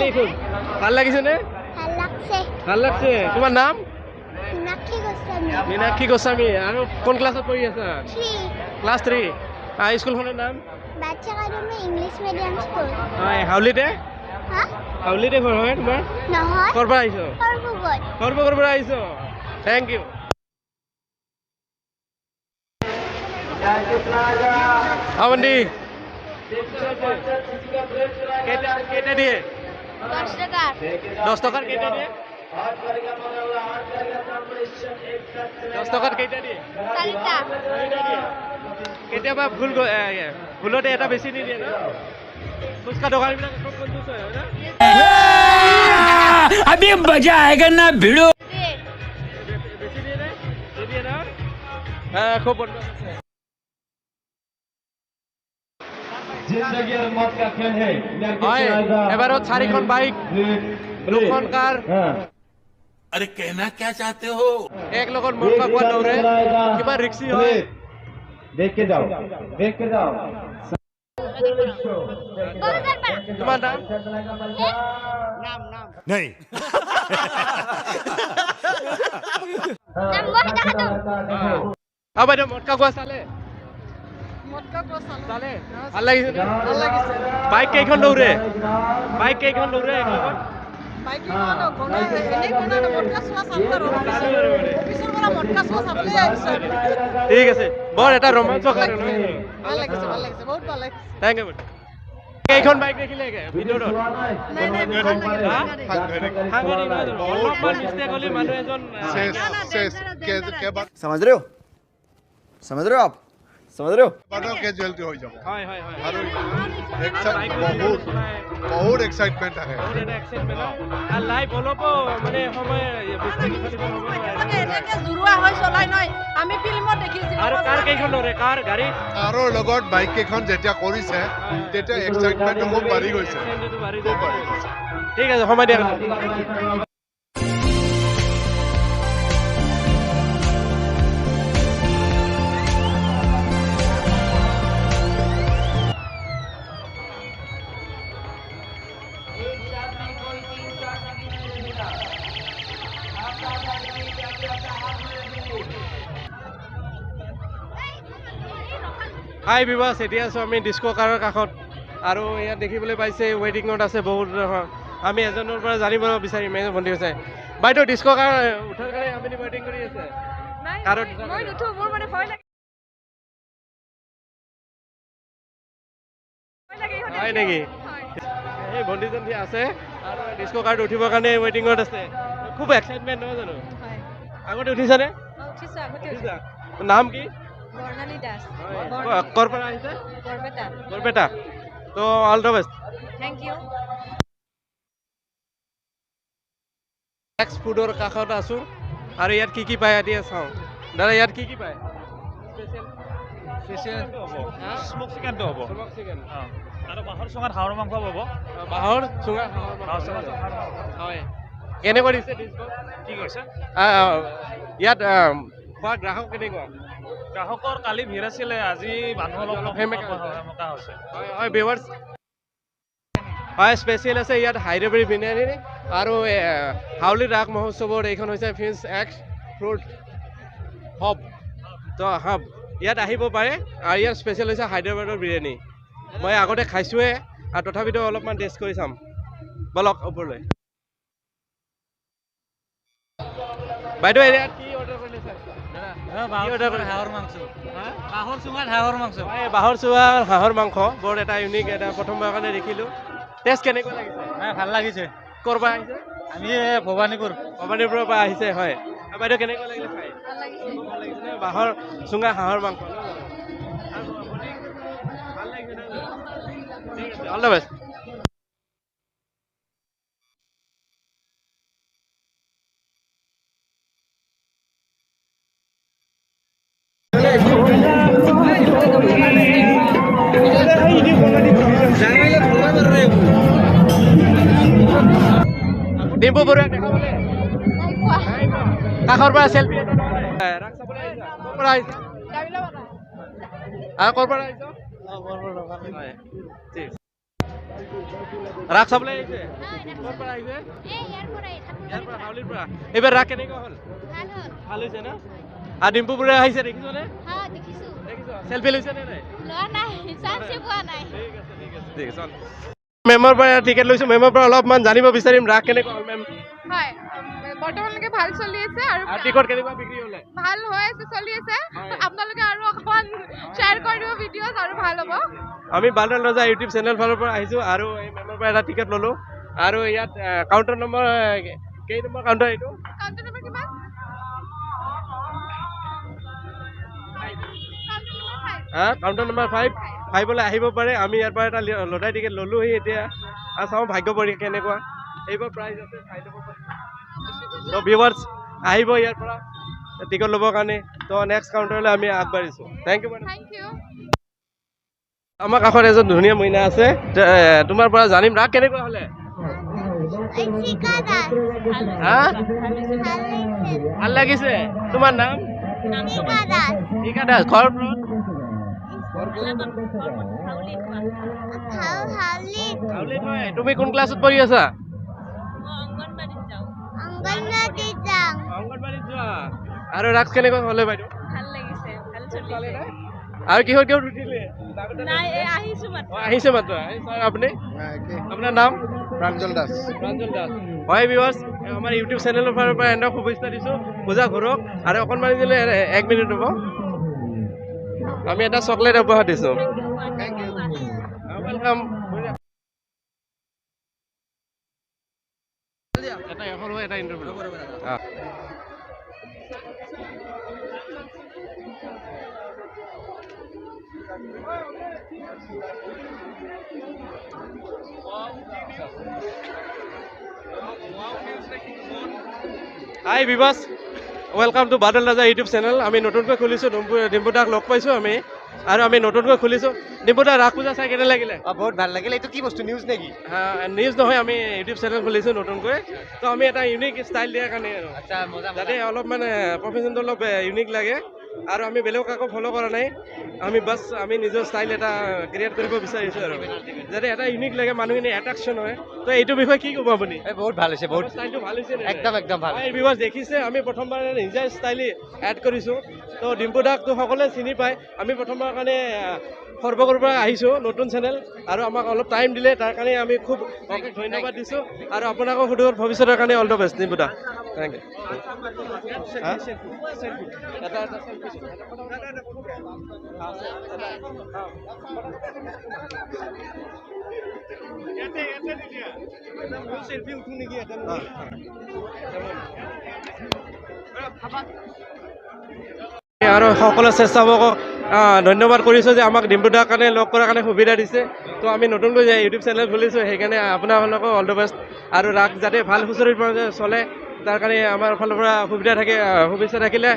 লাগছে খুব ভাল লাগিছে নে ভাল লাগছে তোমাৰ নাম মীনাক্ষী গোস্বামী আৰু কোন ক্লাছত পঢ়ি আছা ক্লাছ 3 স্কুলখনৰ নাম বাচ্চা একাডেমি ইংলিশ মিডিয়াম স্কুল হয় হাউলিতে হাউলিতে ঘৰ হয় তোমাৰ নহয় ক'ৰ পৰা আহিছো সৰ্বগড় পৰা আহিছো থেংক ইউ আমন্দি কেইটা দিয়ে 10 টাকার কেইটা দিয়ে 10 টাকার কেইটা দিয়ে 4টা দিয়ে কেতিয়াবা ভুলতে এটা বেছি নিদিয়ে না ফুচকা দোকানবিলাক খুব কনজুস হয় না अभी मजा आएगा ना भिड़ो বেশি দিয়ে না হ্যাঁ খুব বন্ধ আছে এবারও 4খন বাইক 2খন কাৰ अरे कहना क्या चाहते हो এক লগত মৰকা কোৱা দৌৰে কিবা ৰিক্সি হয় देख के जाओ তোমাৰ নাম नहीं বাইদেউ মটকা কোৱা চালে চালে ভাল লাগিছে বাইক কেইখন দৌৰে ঠিক আছে বৰ এটা ৰোমাঞ্চকৰ থেংক ইউ কেইখন বাইক দেখিলে ভিডিঅ'ত মানুহ এজন समझ रहे हो आप समझ रहे हो कैजुअलिटी हो जाओ হয় হয় হয় আৰু বহুত এক্সাইটমেন্ট থাকে আর লাইভ অলপ মানে সময় বুঝতে কিফালিব হ'ব মানে এনেকে জুৰুৱা হৈ চলাই নাই আমি ফিল্মত দেখিছো আৰু কাৰ কেইখন দৌৰে কাৰ গাড়ী আৰু লগত বাইক কেইখন যেতিয়া কৰিছে তেতিয়া এক্সাইটমেন্ট খুব বাঢ়ি গৈছে খুব বাঢ়ি গৈছে ঠিক আছে সময় দিয়া হাই বিবাস এতিয়া আছোঁ আমি ডিস্কো কাৰৰ কাষত আৰু ইয়াত দেখিবলৈ পাইছে ৱেটিঙত আছে বহুত আমি এজনৰ পৰা জানিব বিচাৰিম এজন ভণ্টি আছে বাইদেউ ডিস্কো কাৰ উঠাৰ কাৰণে আপুনি ৱেটিং কৰি আছে কাৰত মই নুঠো মোৰ মানে ভয় লাগে হয় নেকি এই ভণ্টিজন আছে আৰু ডিস্কো কাৰত উঠিবৰ কাৰণে ৱেটিঙত আছে খুব এক্সাইটমেণ্ট নহয় জানো আগতে উঠিছানে উঠিছো আগতে নাম কি বৰ্ণালী দাস ক'ৰ পৰা আহিছে বৰপেটা তো all the best thank you next ফুডৰ কাষত আছোঁ আৰু ইয়াত কি পায় এতিয়া চাওঁ দাদা ইয়াত কি পায় স্পেচিয়েল স্মোক চিকেনটো হ'ব স্মোক চিকেন আৰু বাঁহৰ চুঙাত হাঁহৰ মাংস পাব বাঁহৰ চুঙা হয় কেনেকুৱা দিছে কি কৈছে ইয়াত খোৱা গ্ৰাহক কেনেকুৱা গ্ৰাহকৰ কালি ভিৰ আছিলে আজি মানুহ অলপ সেমেকা হৈছে হয় ভিউৱাৰ্ছ হয় স্পেচিয়েল আছে ইয়াত হাইদৰাবাদী বিৰিয়ানী আৰু হাউলি ৰাস মহোৎসৱৰ এইখন হৈছে ফিন্স এক্স ফ্ৰুট হব তো হাব ইয়াত আহিব পাৰে আৰু ইয়াত স্পেচিয়েল হৈছে হাইদৰাবাদৰ বিৰিয়ানী মই আগতে খাইছোঁহে আৰু তথাপিতো অলপমান টেষ্ট কৰি চাম বলক ওপৰলৈ বাইদেউ ইয়াত কি অৰ্ডাৰ কৰিলে ছাৰ বাঁহৰ চুঙা হাঁহৰ মাংস বৰ এটা ইউনিক এটা প্ৰথমবাৰৰ কাৰণে দেখিলোঁ টেষ্ট কেনেকুৱা লাগিছে ভাল লাগিছে ক'ৰ পৰা আহিছে আমি ভৱানীপুৰৰ পৰা আহিছে হয় বাইদেউ কেনেকুৱা লাগিলে খাই ভাল লাগিছে বাঁহৰ চুঙা হাঁহৰ মাংস ভাল লাগিছে all the best Dimpu Baruah দেখাবলৈ কাষৰ পৰা চেলফি ৰাস চাবলৈ আহিছা ক'ৰ পৰা আহিছা ক'ৰ পৰা আহিছা ৰাস চাবলৈ আহিছে ক'ৰ পৰা আহিছে ইয়াৰ পৰা হাউলিৰ পৰা এইবাৰ ৰাস কেনেকুৱা হ'ল ভাল হৈছে ন আৰু ডিম্পু বৰুৱা আহিছে দেখিছনে দেখিছ চেলফি লৈছে নে নাই ঠিক আছে মেমৰ পৰা টিকেট লৈছোঁ মেমৰ পৰা অলপমান জানিব বিচাৰিম ৰাস কেনেকুৱা হ'ল মেম হয় বৰ্তমানলৈকে ভাল চলি আছে আৰু টিকট কেনেকুৱা বিক্ৰী হ'লে ভাল হৈ আছে চলি আছে আপোনালোকে আৰু অকমান শ্বেয়াৰ কৰি দিব ভিডিঅ'জ আৰু ভাল হ'ব আমি বালৰাল ৰজা ইউটিউব চেনেল ফালৰ পৰা আহিছোঁ আৰু এই মেমৰ পৰা এটা টিকেট ল'লোঁ আৰু ইয়াত কাউণ্টাৰ নম্বৰ কেই নম্বৰ কাউণ্টাৰ এইটো কাউণ্টাৰ নম্বৰ কিমান কাউণ্টাৰ নম্বৰ 5 আহিব পাৰে আমি ইয়াৰ পৰা এটা লটাৰী টিকেট ল'লোহি এতিয়া আৰু চাওঁ ভাগ্য পৰীক্ষা কেনেকুৱা এইবাৰ প্ৰাইজ আছে চাই ল'ব পাৰে তো ভিউৱাৰ্ছ আহিব ইয়াৰ পৰা টিকেট ল'বৰ কাৰণে তো নেক্সট কাউণ্টাৰলৈ আমি আগবাঢ়িছোঁ থেংক ইউ থেংক ইউ আমাৰ কাষত এজন ধুনীয়া মইনা আছে তোমাৰ পৰা জানিম ৰাস কেনেকুৱা হ'লে হা ভাল লাগিছে তোমাৰ নাম টিকা দাস ঘৰ তুমি কোন ক্লাছত পঢ়ি আছা অংগনবাড়ীত যোৱা আৰু ৰাস কেনেকুৱা হ'লে বাইদেউ আৰু কিহত উঠিলে আহিছে মাত্ৰ আপুনি আপোনাৰ নাম প্ৰাঞ্জল দাস হয় ভিউৱাৰ্ছ আমাৰ ইউটিউব চেনেলৰ ফালৰ পৰা এনে শুভেচ্ছা দিছোঁ পূজা ঘূৰক আৰু অকণমান দিলে 1 মিনিট হ'ব আমি এটা চকলেট উপহাৰ দিছোঁ ৱেলকাম এটা এখন হয় এটা ইণ্টাৰভিউ হাই বিবাস welcome to Badal Raja YouTube channel আমি নতুনকৈ খুলিছোঁ ডিম্পু দাক লগ পাইছোঁ আমি আৰু আমি নতুনকৈ খুলিছোঁ ডিম্পু দা ৰাস পূজা চাই কেনে লাগিলে বহুত ভাল লাগিলে এইটো কি বস্তু নিউজ নেকি নিউজ নহয় আমি ইউটিউব চেনেল খুলিছোঁ নতুনকৈ তো আমি এটা ইউনিক ষ্টাইল দিয়াৰ কাৰণে আৰু আচ্ছা মজা যাতে অলপ মানে প্ৰফেশ্যনটো অলপ ইউনিক লাগে আৰু আমি বেলেগ কাকো ফ'ল' কৰা নাই আমি বাছ আমি নিজৰ ষ্টাইল এটা ক্ৰিয়েট কৰিব বিচাৰিছোঁ আৰু যাতে এটা ইউনিক লাগে মানুহখিনি এট্ৰেকশ্যন হয় তো এইটো বিষয়ে কি ক'ব আপুনি বহুত ভাল হৈছে বহুত ষ্টাইলটো ভাল হৈছে একদম ভাল এই বিবাস দেখিছে আমি প্ৰথমবাৰ নিজে ষ্টাইল এড কৰিছোঁ তো ডিম্পু দাকটো সকলোৱে চিনি পায় আমি প্ৰথমবাৰ কাৰণে সৰ্বকৰ পৰা আহিছোঁ নতুন চেনেল আৰু আমাক অলপ টাইম দিলে তাৰ কাৰণে আমি খুব ধন্যবাদ দিছোঁ আৰু আপোনাকো সুদূৰ ভৱিষ্যতৰ কাৰণে all the best Dimpu da thank you আৰু সকলো স্বেচ্ছাসেৱকক ধন্যবাদ কৰিছোঁ যে আমাক ডিম্পু দাৰ কাৰণে লগ কৰাৰ কাৰণে সুবিধা দিছে তো আমি নতুনকৈ ইউটিউব চেনেল খুলিছোঁ সেইকাৰণে আপোনালোকক অল দ্য বেষ্ট আৰু ৰাস যাতে ভাল সুচৰিত চলে তাৰ কাৰণে আমাৰ ফালৰ পৰা সুবিধা থাকে শুভেচ্ছা থাকিলে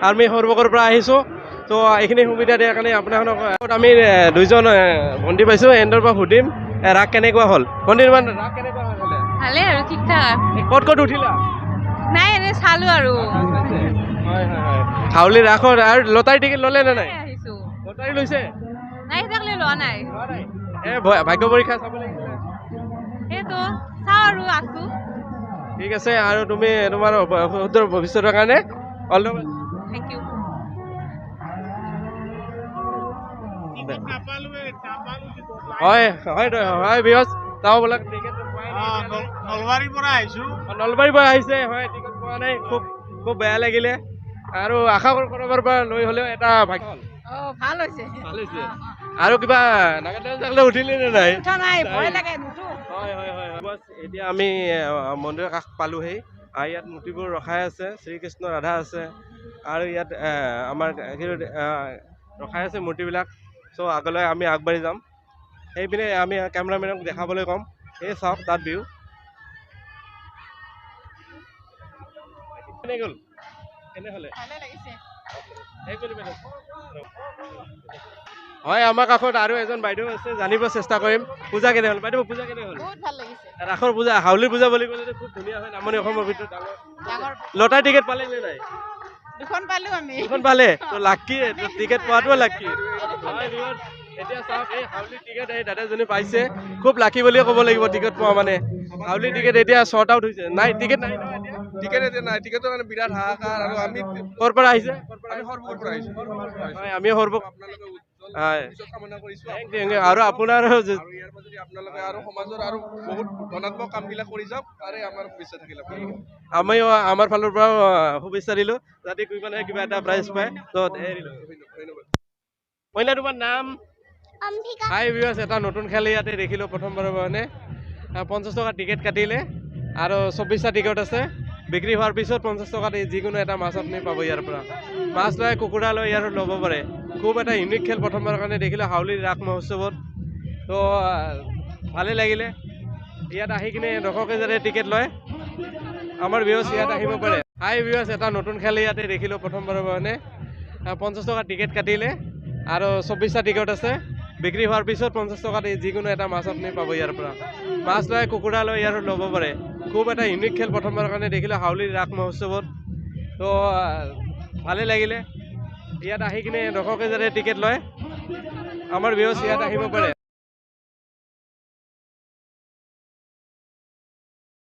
আমি সৰ্বকৰ পৰা আহিছোঁ তো এইখিনি সুবিধা দিয়াৰ কাৰণে আপোনালোকক আমি দুইজন ভণ্টি পাইছোঁ এণ্ডৰ পৰা সুধিম ৰাস কেনেকুৱা হ'ল ভণ্টি ৰাস কেনেকুৱা হ'ল ভালে আৰু ঠিক ঠাক ক'ত উঠিলা নাই এনে চালো আৰু হয় হাউলি ৰাসৰ আৰু লটাৰী টিকেট ল'লে নে নাই আহিছো লটাৰী লৈছে নাই থাকিলে লোৱা নাই ভাগ্য পৰীক্ষা চাব লাগিছিলে এইটো চাওঁ আৰু আছো ঠিক আছে আৰু তুমি তোমাৰ সুদূৰ ভৱিষ্যতৰ কাৰণে all the best thank you হয় বিয়স চাওঁ বোলে নলবাৰীৰ পৰা আহিছোঁ নলবাৰীৰ পৰা আহিছে হয় টিকট পোৱা নাই খুব বেয়া লাগিলে আৰু আশা কৰোঁ কৰবাৰ পৰা লৈ হ'লেও এটা ভাগ্য হ'ল ভাল হৈছে আৰু কিবা নাগালেণ্ড উঠিলি নে নাই উঠা নাই ভয় লাগে নুঠো হয় এতিয়া আমি মন্দিৰৰ কাষ পালোহি আৰু ইয়াত মূৰ্তিবোৰ ৰখাই আছে শ্ৰীকৃষ্ণ ৰাধা আছে আৰু ইয়াত আমাৰ ৰখাই আছে মূৰ্তিবিলাক চ' আগলৈ আমি আগবাঢ়ি যাম সেইপিনে আমি কেমেৰামেনক দেখাবলৈ ক'ম এই চাওক তাত ভিউ কেনে গ'ল কেনে হ'লে হয় আমাৰ কাষত আৰু এজন বাইদেউ আছে জানিব চেষ্টা কৰিম পূজা কেনে হ'ল বাইদেউ পূজা কেনে হ'ল বহুত ভাল লাগিছে ৰাসৰ পূজা হাউলিৰ পূজা বুলি ক'লে খুব ধুনীয়া হয় নামনি অসমৰ ভিতৰত ডাঙৰ লটাৰী টিকেট পালে নে নাই দুখন পালো আমি দুখন পালে তো লাকি টিকেট পোৱাটোও লাকি এতিয়া চাওক এই হাউলি টিকেট এই দাদাজনে পাইছে খুব লাকি বুলিয়ে ক'ব লাগিব টিকেট পোৱা মানে হাউলি টিকেট এতিয়া শ্বৰ্ট আউট হৈছে নাই টিকেট নাই নহয় এতিয়া টিকেট এতিয়া নাই টিকেটৰ কাৰণে বিৰাট হাহাকাৰ আৰু আমি ক'ৰ পৰা আহিছে আমি সৰ্বপুৰৰ পৰা আহিছোঁ হয় আমি সৰ্ব আপোনালোকে উজ্জ্বল হয় ভৱিষ্যত কামনা কৰিছোঁ Thank you. আৰু আপোনাৰ আৰু ইয়াৰ মাজতে আপোনালোকে আৰু সমাজৰ আৰু বহুত ধনাত্মক কামবিলাক কৰি যাওক তাৰে আমাৰ শুভেচ্ছা থাকিল আপোনালোকক আমিও আমাৰ ফালৰ পৰাও শুভেচ্ছা দিলোঁ যাতে মানে কিবা এটা প্ৰাইজ পায় তো এৰিলোঁ ধন্যবাদ মইনা তোমাৰ নাম অম্বিকা হাই ভিউৱাৰ্ছ এটা নতুন খেল ইয়াতে দেখিলোঁ প্ৰথমবাৰৰ কাৰণে 50 টকা টিকেট কাটিলে আৰু 24টা টিকেট আছে বিক্ৰী হোৱাৰ পিছত 50 টকাত যিকোনো এটা মাছ আপুনি পাব ইয়াৰ পৰা মাছ লয় কুকুৰা লয় ইয়াৰ ল'ব পাৰে খুব এটা ইউনিক খেল প্ৰথমবাৰৰ কাৰণে দেখিলোঁ হাউলিৰ ৰাস মহোৎসৱত তো ভালে লাগিলে ইয়াত আহি কিনে দৰ্শকে যাতে টিকেট লয় আমাৰ ভিউৱাৰ্ছ ইয়াত আহিব পাৰে হাই ভিউৱাৰ্ছ এটা নতুন খেল ইয়াতে দেখিলোঁ প্ৰথমবাৰৰ কাৰণে 50 টকা টিকেট কাটিলে আৰু 24টা টিকেট আছে বিক্ৰী হোৱাৰ পিছত 50 টকাত যিকোনো এটা মাছ আপুনি পাব ইয়াৰ পৰা মাছ লয় কুকুৰা লয় ইয়াৰ ল'ব পাৰে খুব এটা ইউনিক খেল প্ৰথমবাৰৰ কাৰণে দেখিলোঁ হাউলিৰ ৰাস মহোৎসৱত তো ভালে লাগিলে ইয়াত আহি কিনে দৰ্শকে যাতে টিকেট লয় আমাৰ ভিউৱাৰ্ছ ইয়াত আহিব পাৰে